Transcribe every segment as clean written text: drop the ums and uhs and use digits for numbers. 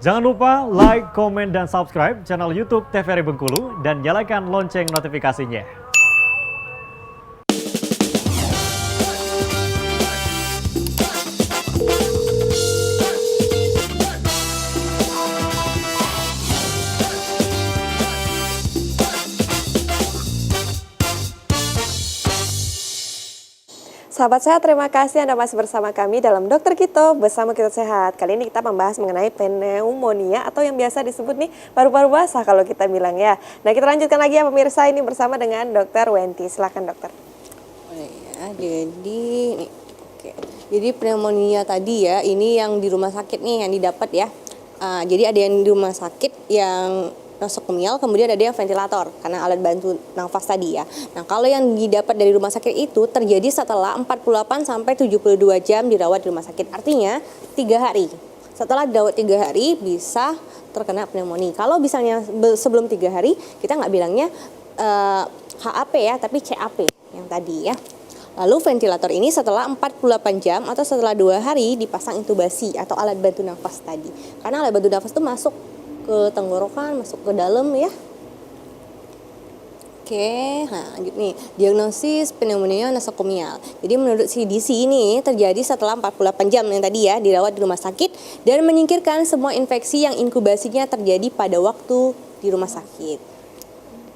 Jangan lupa like, komen, dan subscribe channel YouTube TVRI Bengkulu dan nyalakan lonceng notifikasinya. Sahabat sehat, terima kasih Anda masih bersama kami dalam Dokter Kito bersama Kita Sehat. Kali ini kita membahas mengenai pneumonia atau yang biasa disebut nih paru-paru basah kalau kita bilang ya. Nah, kita lanjutkan lagi ya pemirsa, ini bersama dengan Dokter Wenti. Silakan dokter. Jadi pneumonia tadi ya, ini yang di rumah sakit nih yang didapat ya. Jadi ada yang di rumah sakit yang nosokomial, kemudian ada yang ventilator karena alat bantu nafas tadi ya. Nah, kalau yang didapat dari rumah sakit itu terjadi setelah 48 sampai 72 jam dirawat di rumah sakit. Artinya 3 hari. Setelah dirawat 3 hari bisa terkena pneumonia. Kalau misalnya sebelum 3 hari kita nggak bilangnya HAP ya, tapi CAP yang tadi ya. Lalu ventilator ini setelah 48 jam atau setelah 2 hari dipasang intubasi atau alat bantu nafas tadi. Karena alat bantu nafas itu masuk ke tenggorokan, masuk ke dalam ya. Oke, nah lanjut nih. Diagnosis pneumonia nosokomial. Jadi menurut CDC ini terjadi setelah 48 jam yang tadi ya dirawat di rumah sakit dan menyingkirkan semua infeksi yang inkubasinya terjadi pada waktu di rumah sakit.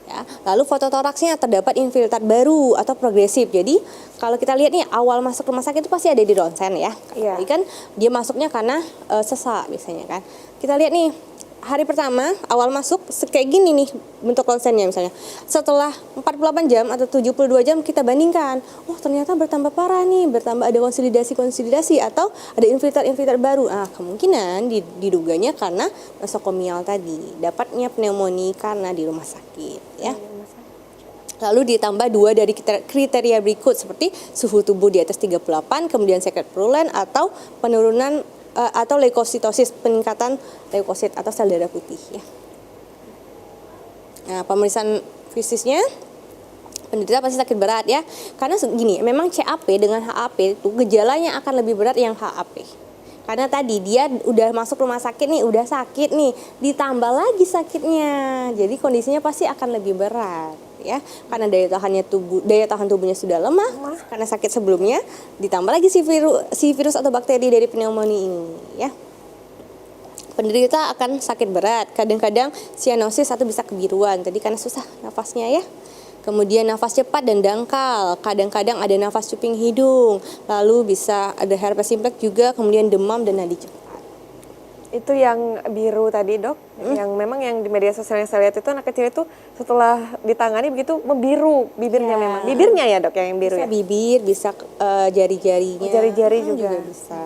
Ya, lalu fototoraksnya terdapat infiltrat baru atau progresif. Jadi kalau kita lihat nih awal masuk rumah sakit itu pasti ada di ronsen ya. Iya. Jadi kan dia masuknya karena sesak biasanya kan. Kita lihat nih hari pertama awal masuk kayak gini nih bentuk ronsennya misalnya. Setelah 48 jam atau 72 jam kita bandingkan. Oh ternyata bertambah parah nih, bertambah ada konsolidasi atau ada infiltrat baru. Kemungkinan diduganya karena nosokomial tadi. Dapatnya pneumonia karena di rumah sakit ya. Lalu ditambah 2 dari kriteria berikut seperti suhu tubuh di atas 38, kemudian secret purulent atau penurunan atau leukositosis, peningkatan leukosit atau sel darah putih ya. Nah, pemeriksaan fisiknya penderita pasti sakit berat ya. Karena gini, memang CAP dengan HAP itu gejalanya akan lebih berat yang HAP. Karena tadi dia udah masuk rumah sakit nih, udah sakit nih, ditambah lagi sakitnya. Jadi kondisinya pasti akan lebih berat ya. Karena daya tahan tubuhnya sudah lemah karena sakit sebelumnya, ditambah lagi si virus atau bakteri dari pneumonia ini ya. Penderita akan sakit berat, kadang-kadang sianosis atau bisa kebiruan. Tadi karena susah nafasnya ya. Kemudian nafas cepat dan dangkal, kadang-kadang ada nafas cuping hidung, lalu bisa ada herpes simplex juga, kemudian demam dan nadi cepat. Itu yang biru tadi dok, yang memang yang di media sosial yang saya lihat itu anak kecil itu setelah ditangani begitu membiru bibirnya memang. Bibirnya ya dok yang biru bisa ya? Bibir, bisa jari-jarinya. Jari-jari juga bisa.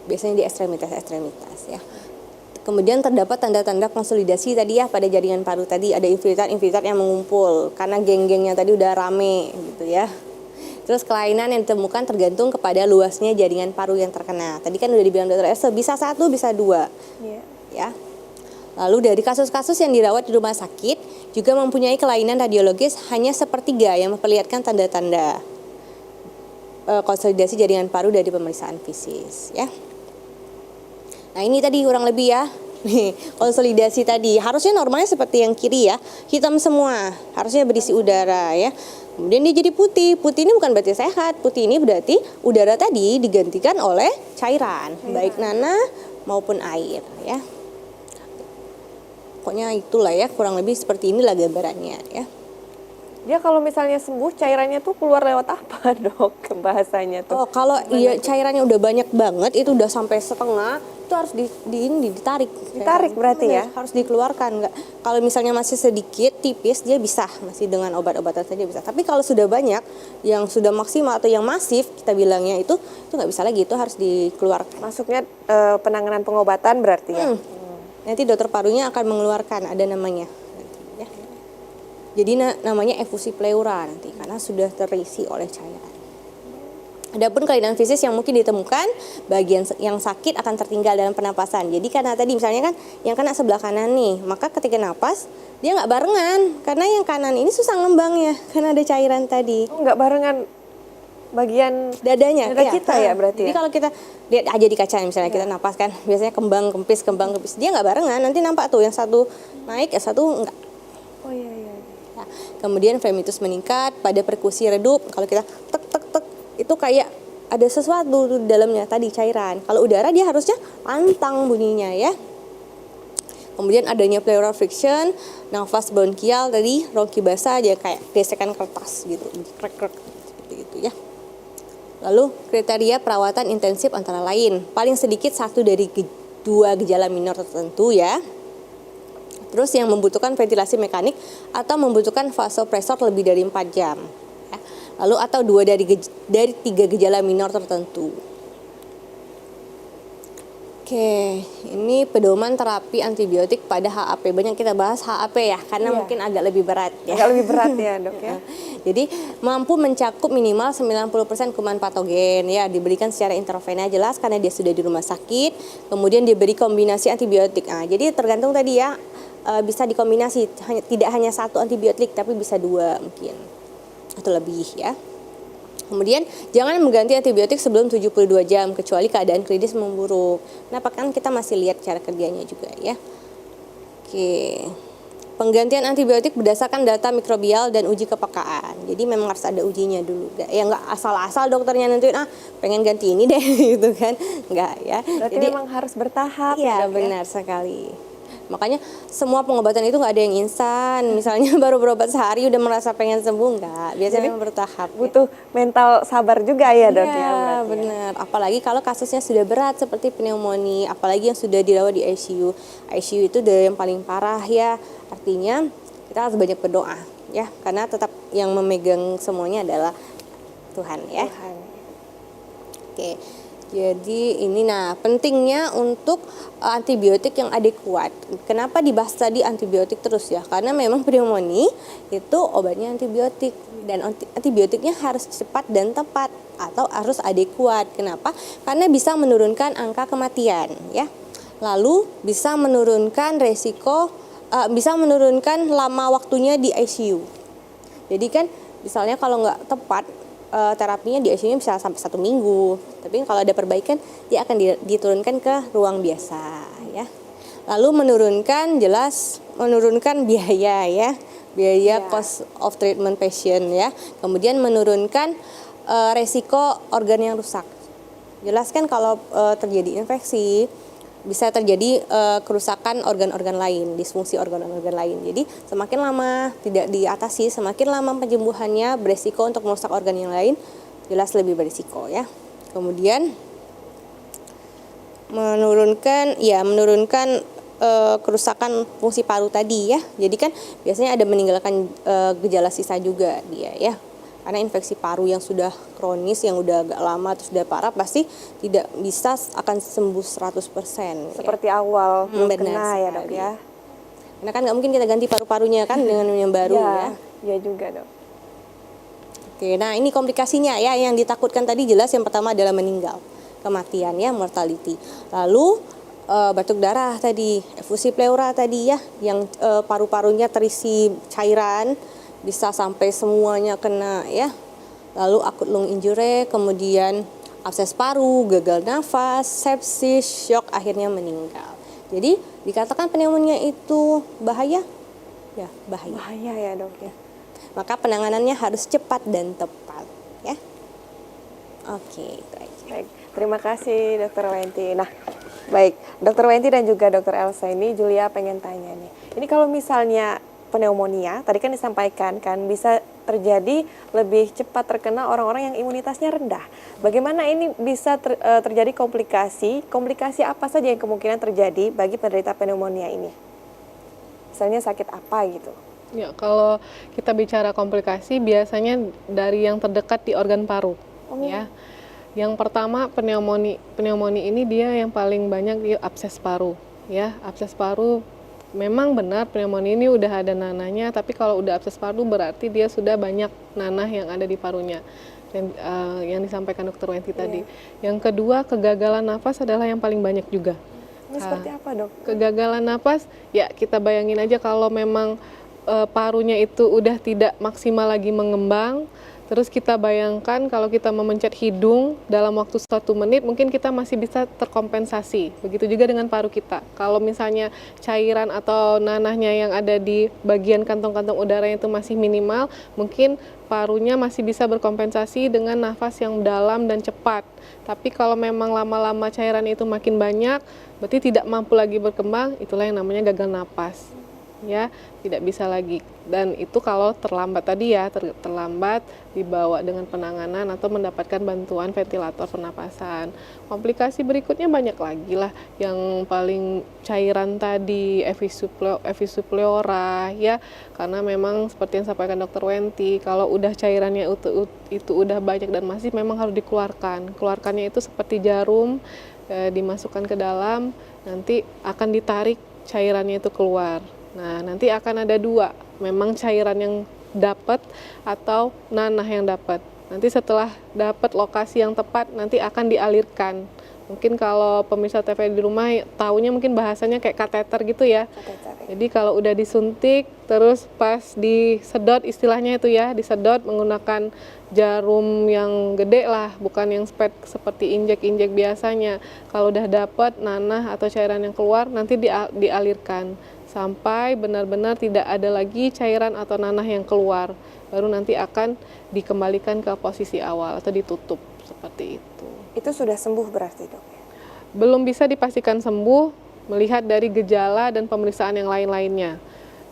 Biasanya di ekstremitas ya. Kemudian terdapat tanda-tanda konsolidasi tadi ya pada jaringan paru tadi, ada infiltrat yang mengumpul karena geng-gengnya tadi udah rame gitu ya. Terus kelainan yang ditemukan tergantung kepada luasnya jaringan paru yang terkena. Tadi kan udah dibilang dokter Esther, bisa 1, bisa 2. Iya. Ya. Lalu dari kasus-kasus yang dirawat di rumah sakit juga mempunyai kelainan radiologis hanya 1/3 yang memperlihatkan tanda-tanda konsolidasi jaringan paru dari pemeriksaan fisik ya. Nah ini tadi kurang lebih ya, nih konsolidasi tadi harusnya normalnya seperti yang kiri ya, hitam semua, harusnya berisi udara ya. Kemudian dia jadi putih ini bukan berarti sehat, putih ini berarti udara tadi digantikan oleh cairan. Baik nanah maupun air ya. Pokoknya itulah ya, kurang lebih seperti inilah gambarannya ya. Dia kalau misalnya sembuh cairannya tuh keluar lewat apa dok bahasanya tuh? Oh kalau iya cairannya udah banyak banget, itu udah sampai setengah, itu harus ditarik. Ditarik berarti ya? Harus dikeluarkan. Nggak, kalau misalnya masih sedikit tipis dia bisa masih dengan obat-obatan saja bisa. Tapi kalau sudah banyak yang sudah maksimal atau yang masif kita bilangnya itu nggak bisa lagi, itu harus dikeluarkan. Masuknya penanganan pengobatan berarti ya? Nanti dokter parunya akan mengeluarkan, ada namanya. Jadi namanya efusi pleura nanti karena sudah terisi oleh cairan. Adapun kelainan fisik yang mungkin ditemukan, bagian yang sakit akan tertinggal dalam pernapasan. Jadi karena tadi misalnya kan yang kena sebelah kanan nih, maka ketika napas dia nggak barengan karena yang kanan ini susah ngembangnya karena ada cairan tadi. Oh, nggak barengan. bagian dadanya dada kita ya berarti jadi ya? kalau kita lihat aja di kaca misalnya kita napas kan biasanya kembang kempis dia nggak barengan, nanti nampak tuh yang satu naik yang satu enggak. Oh iya iya. Nah, kemudian fremitus meningkat pada perkusi redup, kalau kita tek tek tek itu kayak ada sesuatu di dalamnya tadi cairan. Kalau udara dia harusnya lantang bunyinya ya. Kemudian adanya pleural friction, nafas bronkial tadi ronki basah aja kayak gesekan kertas gitu, krek krek seperti itu ya. Lalu kriteria perawatan intensif antara lain paling sedikit 1 dari 2 gejala minor tertentu ya. Terus yang membutuhkan ventilasi mekanik atau membutuhkan vasopresor lebih dari 4 jam. Ya. Lalu atau 2 dari 3 gejala minor tertentu. Oke, ini pedoman terapi antibiotik pada HAP. Banyak kita bahas HAP ya, karena mungkin agak lebih berat ya. Agak lebih berat ya dok ya. Jadi mampu mencakup minimal 90% kuman patogen ya, diberikan secara intravena jelas karena dia sudah di rumah sakit. Kemudian diberi kombinasi antibiotik. Nah, jadi tergantung tadi ya, bisa dikombinasi, tidak hanya 1 antibiotik tapi bisa 2 mungkin atau lebih ya. Kemudian jangan mengganti antibiotik sebelum 72 jam kecuali keadaan klinis memburuk. Kenapa? Kan kita masih lihat cara kerjanya juga ya. Oke. Penggantian antibiotik berdasarkan data mikrobial dan uji kepekaan. Jadi memang harus ada ujinya dulu. Ya nggak asal-asal dokternya nentuin pengen ganti ini deh gitu kan. Nggak ya. Berarti Jadi memang harus bertahap iya, ya dok benar sekali. Makanya semua pengobatan itu nggak ada yang instan. Misalnya baru berobat sehari udah merasa pengen sembuh, nggak. Biasanya memang bertahap. Butuh mental sabar juga ya dok ya. Iya, Berarti ya. benar. Apalagi kalau kasusnya sudah berat seperti pneumonia, apalagi yang sudah dirawat di ICU. ICU itu udah yang paling parah ya. Artinya kita harus banyak berdoa ya, karena tetap yang memegang semuanya adalah Tuhan ya. Tuhan. Oke. Jadi ini pentingnya untuk antibiotik yang adekuat. Kenapa dibahas tadi antibiotik terus ya? Karena memang pneumonia itu obatnya antibiotik dan antibiotiknya harus cepat dan tepat atau harus adekuat. Kenapa? Karena bisa menurunkan angka kematian ya. Lalu bisa menurunkan resiko, bisa menurunkan lama waktunya di ICU. Jadi kan misalnya kalau nggak tepat terapinya di ICU bisa sampai 1 minggu. Tapi kalau ada perbaikan dia akan diturunkan ke ruang biasa ya. Lalu menurunkan biaya ya. Biaya cost of treatment patient ya. Kemudian menurunkan resiko organ yang rusak. Jelas kan kalau terjadi infeksi bisa terjadi kerusakan organ-organ lain, disfungsi organ-organ lain. Jadi semakin lama tidak diatasi, semakin lama penyembuhannya beresiko untuk merusak organ yang lain, jelas lebih berisiko ya. Kemudian menurunkan kerusakan fungsi paru tadi ya. Jadi kan biasanya ada meninggalkan gejala sisa juga dia ya. Karena infeksi paru yang sudah kronis, yang udah agak lama terus sudah parah pasti tidak bisa akan sembuh 100%. Seperti awal belum Benar kena ya dok sekali. ya. Karena kan nggak mungkin kita ganti paru-parunya kan dengan yang baru ya. Iya juga dok. Oke, nah ini komplikasinya ya yang ditakutkan tadi jelas yang pertama adalah meninggal, kematian ya, mortality. Lalu batuk darah tadi, efusi pleura tadi ya, yang paru-parunya terisi cairan, bisa sampai semuanya kena ya. Lalu akut lung injury, kemudian abses paru, gagal nafas, sepsis, shock, akhirnya meninggal. Jadi dikatakan pneumonia itu bahaya? Ya, bahaya. Bahaya ya dok ya. Maka penanganannya harus cepat dan tepat ya. Oke, itu aja. Baik, terima kasih Dokter Wenti. Nah, baik, Dokter Wenti dan juga Dokter Elsa ini Julia pengen tanya nih. Ini kalau misalnya pneumonia, tadi kan disampaikan kan bisa terjadi lebih cepat terkena orang-orang yang imunitasnya rendah. Bagaimana ini bisa terjadi komplikasi? Komplikasi apa saja yang kemungkinan terjadi bagi penderita pneumonia ini? Misalnya sakit apa gitu? Ya, kalau kita bicara komplikasi biasanya dari yang terdekat di organ paru, ya. Yang pertama pneumonia ini dia yang paling banyak di abses paru, ya. Abses paru memang benar pneumonia ini udah ada nanahnya, tapi kalau udah abses paru berarti dia sudah banyak nanah yang ada di parunya. Dan yang disampaikan Dokter Wenti tadi. Yang kedua, kegagalan nafas adalah yang paling banyak juga. Ini seperti apa dok? Kegagalan nafas, ya kita bayangin aja kalau memang parunya itu udah tidak maksimal lagi mengembang, Terus kita bayangkan kalau kita memencet hidung dalam waktu 1 menit, mungkin kita masih bisa terkompensasi. Begitu juga dengan paru kita. Kalau misalnya cairan atau nanahnya yang ada di bagian kantong-kantong udaranya itu masih minimal, mungkin parunya masih bisa berkompensasi dengan nafas yang dalam dan cepat. Tapi kalau memang lama-lama cairan itu makin banyak, berarti tidak mampu lagi berkembang, itulah yang namanya gagal napas. Ya, tidak bisa lagi. Dan itu kalau terlambat tadi ya, terlambat dibawa dengan penanganan atau mendapatkan bantuan ventilator pernapasan. Komplikasi berikutnya banyak lagi lah, yang paling cairan tadi efisupleora ya, karena memang seperti yang sampaikan Dokter Wenti, kalau udah cairannya itu udah banyak dan masih, memang harus dikeluarkan. Keluarkannya itu seperti jarum, dimasukkan ke dalam, nanti akan ditarik cairannya itu keluar. Nah, nanti akan ada 2, memang cairan yang dapat atau nanah yang dapat. Nanti setelah dapat lokasi yang tepat, nanti akan dialirkan. Mungkin kalau pemirsa TV di rumah taunya mungkin bahasanya kayak kateter gitu ya. Jadi kalau udah disuntik, terus pas disedot, istilahnya itu ya, disedot menggunakan jarum yang gede lah, bukan yang seperti injek-injek biasanya. Kalau udah dapat nanah atau cairan yang keluar, nanti dialirkan sampai benar-benar tidak ada lagi cairan atau nanah yang keluar, baru nanti akan dikembalikan ke posisi awal atau ditutup seperti itu. Itu sudah sembuh berarti, Dok? Belum bisa dipastikan sembuh melihat dari gejala dan pemeriksaan yang lain-lainnya.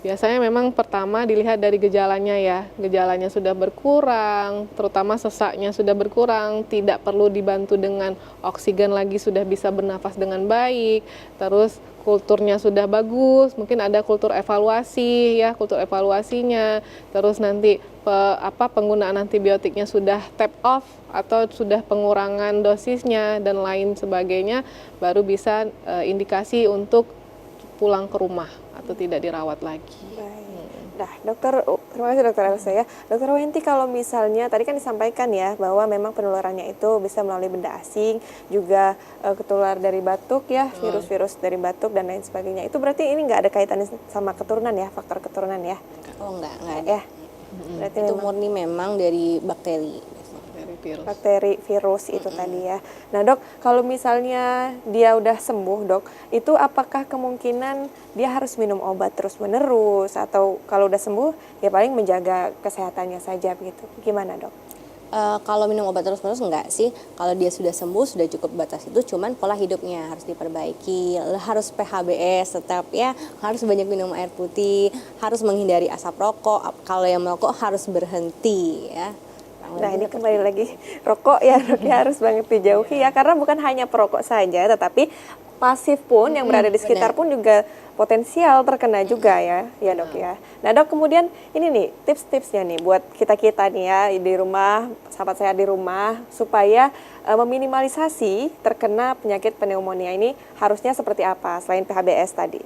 Biasanya memang pertama dilihat dari gejalanya ya, gejalanya sudah berkurang, terutama sesaknya sudah berkurang, tidak perlu dibantu dengan oksigen lagi, sudah bisa bernafas dengan baik, terus kulturnya sudah bagus, mungkin ada kultur evaluasi ya, kultur evaluasinya, terus nanti penggunaan antibiotiknya sudah tap off atau sudah pengurangan dosisnya dan lain sebagainya, baru bisa indikasi untuk pulang ke rumah atau tidak dirawat lagi. Nah, terima kasih Dokter Elsa ya. Dokter Wenti, kalau misalnya tadi kan disampaikan ya bahwa memang penularannya itu bisa melalui benda asing, juga ketular dari batuk ya, virus-virus dari batuk dan lain sebagainya. Itu berarti ini nggak ada kaitannya sama keturunan ya, faktor keturunan ya? Oh enggak ada. Ya. Berarti Itu memang murni memang dari bakteri. bakteri virus itu tadi ya. Nah Dok, kalau misalnya dia udah sembuh Dok, itu apakah kemungkinan dia harus minum obat terus-menerus, atau kalau udah sembuh ya paling menjaga kesehatannya saja begitu? Gimana Dok? Kalau minum obat terus-menerus enggak sih. Kalau dia sudah sembuh sudah cukup batas itu, cuman pola hidupnya harus diperbaiki, harus PHBS tetap ya, harus banyak minum air putih, harus menghindari asap rokok. Kalau yang merokok harus berhenti ya. Nah ini kembali lagi rokok ya, Dok, ya harus banget dijauhi ya, karena bukan hanya perokok saja, tetapi pasif pun yang berada di sekitar pun juga potensial terkena juga ya Dok ya. Nah Dok, kemudian ini nih tips-tipsnya nih buat kita-kita nih ya di rumah, sahabat saya di rumah, supaya meminimalisasi terkena penyakit pneumonia ini harusnya seperti apa selain PHBS tadi?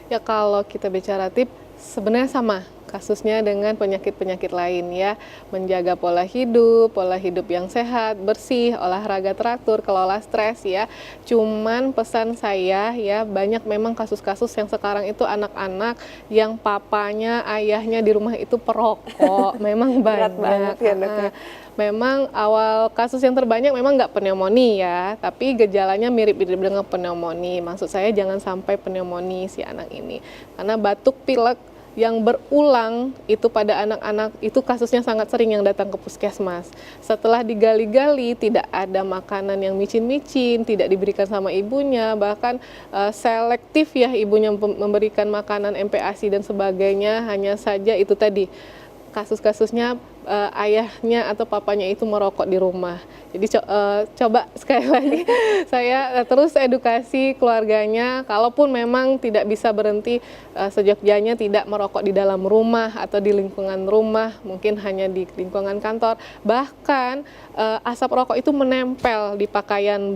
Ya kalau kita bicara tips, sebenarnya sama kasusnya dengan penyakit-penyakit lain ya, menjaga pola hidup yang sehat, bersih, olahraga teratur, kelola stres ya. Cuman pesan saya ya, banyak memang kasus-kasus yang sekarang itu anak-anak yang papanya, ayahnya di rumah itu perokok, memang banyak. Ya, Dok, ya. Memang awal kasus yang terbanyak memang nggak pneumonia ya, tapi gejalanya mirip-mirip dengan pneumonia. Maksud saya jangan sampai pneumonia si anak ini, karena batuk pilek yang berulang itu pada anak-anak itu kasusnya sangat sering yang datang ke puskesmas. Setelah digali-gali tidak ada makanan yang micin-micin, tidak diberikan sama ibunya, bahkan selektif ya ibunya memberikan makanan MPASI dan sebagainya, hanya saja itu tadi kasus-kasusnya ayahnya atau papanya itu merokok di rumah. Jadi coba sekali lagi saya terus edukasi keluarganya, kalaupun memang tidak bisa berhenti, seyogyanya tidak merokok di dalam rumah atau di lingkungan rumah, mungkin hanya di lingkungan kantor. Bahkan asap rokok itu menempel di pakaian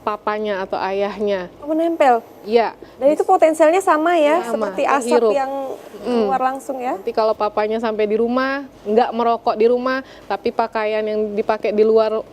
papanya atau ayahnya. Menempel? Iya. Dan itu potensialnya sama ya, sama, seperti asap terhirup. yang keluar langsung ya? Nanti kalau papanya sampai di rumah, nggak merokok di rumah, tapi pakaian yang dipakai di luar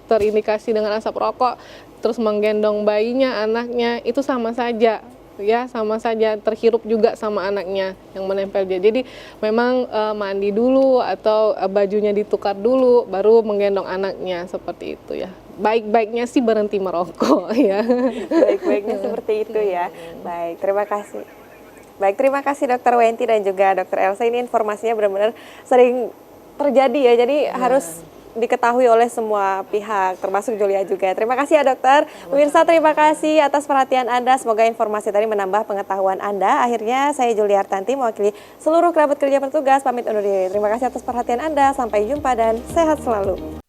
terindikasi dengan asap rokok, terus menggendong bayinya, anaknya, itu sama saja ya sama saja terhirup juga sama anaknya yang menempel dia. Jadi memang mandi dulu atau bajunya ditukar dulu baru menggendong anaknya seperti itu ya. Baik-baiknya sih berhenti merokok ya. Baik-baiknya seperti itu ya. Baik, terima kasih. Baik, terima kasih Dokter Wenti dan juga Dokter Elsa. Ini informasinya benar-benar sering terjadi ya. Jadi harus diketahui oleh semua pihak, termasuk Julia juga. Terima kasih ya dokter. Pemirsa, terima kasih atas perhatian Anda. Semoga informasi tadi menambah pengetahuan Anda. Akhirnya saya Julia Hartanti mewakili seluruh kerabat kerja petugas pamit undur diri. Terima kasih atas perhatian Anda. Sampai jumpa dan sehat selalu.